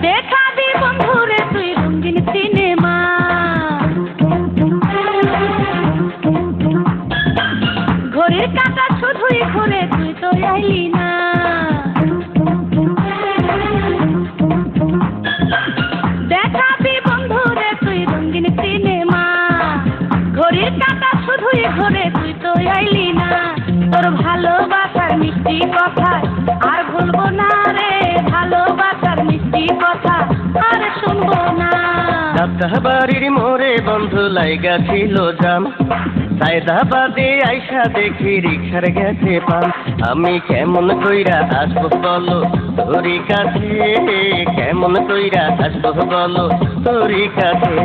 দেখাবি বন্ধুরে তুই রঙিন সিনেমা, ঘড়ির কাঁটা শুধুই ঘুরে তুই তো আইলি না। দেখাবি বন্ধুরে তুই রঙিন সিনেমা, ঘড়ির কাঁটা শুধুই ঘুরে তুই তো আইলি না। তোর ভালোবাসার মিষ্টি কথা আর ভুলবো না রে, ভালোবাসার মিষ্টি কথা আর শুনবো না। বাড়ির মোড়ে বন্ধু লাইগা ছিল জাম, সায়দাবাদে আইসা দেখি রিক্সার গেছে পান। আমি কেমন কইরা আসবো বলো তোরি কাছে, কেমন কইরা আসবো বলো তোরি কাছে।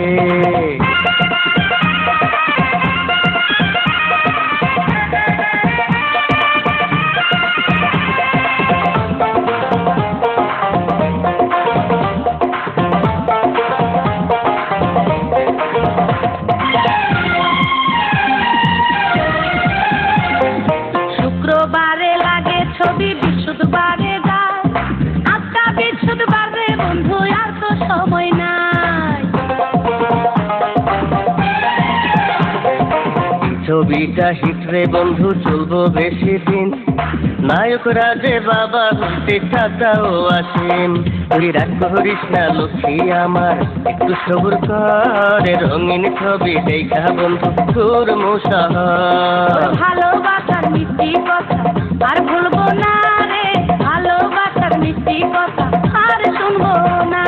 শুক্রবারে লাগে ছবি, বৃহস্পতিবারে যায়, আজকা বৃহস্পতিবারে বন্ধু আর তো সময় নাই। ছবিটা হিটরে বন্ধু চলবো বেশি দিন, নায়ক রাজে বাবা হইতে চাচাও আসেন। তুই রাগ করিস না লক্ষ্মী আমার, একটু সবুর করে রঙিন ছবি দেখা বন্ধু তোর মুসাহার। ভালোবাসার মিষ্টি কথা আর ভুলবো না রে, ভালোবাসার মিষ্টি কথা আর শুনবো না।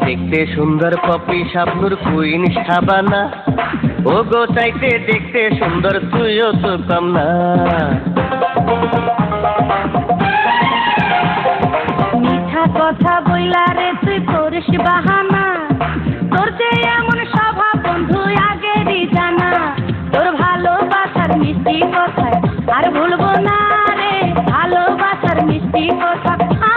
দেখতে সুন্দর পপি শাবনুর কুইন শাবানা, ও গো চাইতে দেখতে সুন্দর তুইও তো কম না। মিঠা কথা বইলা রে তুই করিস বাহানা, তোর যে এমন স্বভাব বন্ধু আগেরই জানা। তোর ভালোবাসার মিষ্টি কথা আর ভুলবো না রে, ভালোবাসার মিষ্টি কথা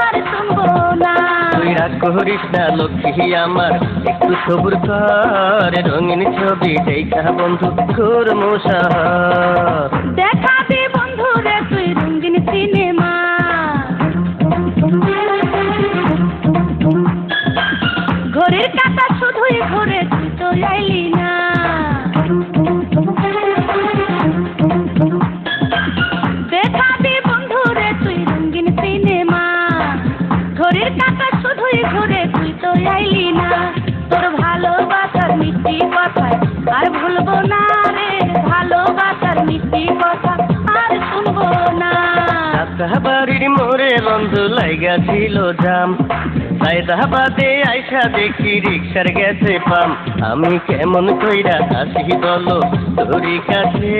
আর শুনবো না। তুই রাগ করিস না লক্ষ্মী আমার, একটু সবুর কর রঙিন ছবি দেখা বন্ধু তোর মুসাহার। দেখাবি বন্ধু রে তুই রঙিন সিনেমা, ঘড়ির কাঁটা শুধুই ঘুরে তুই তো আইলি না। দেখাবি বন্ধু রে তুই রঙিন সিনেমা, ঘড়ির কাঁটা শুধুই ঘুরে তুই তো আইলি না। তোর ভালোবাসার মিষ্টি কথা আর ভুলবো না রে, ভালোবাসার মিষ্টি কথা আর শুনবো না। বাড়ির মোড়ে বন্ধু লাইগা ছিল জাম, সায়দাবাদে আইসা দেখি রিক্সার গেছে পাম। আমি কেমন কইরা আসি বলো তোরি কাছে,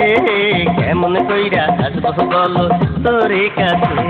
কেমন কইরা আসবো বলো তোরি কাছে।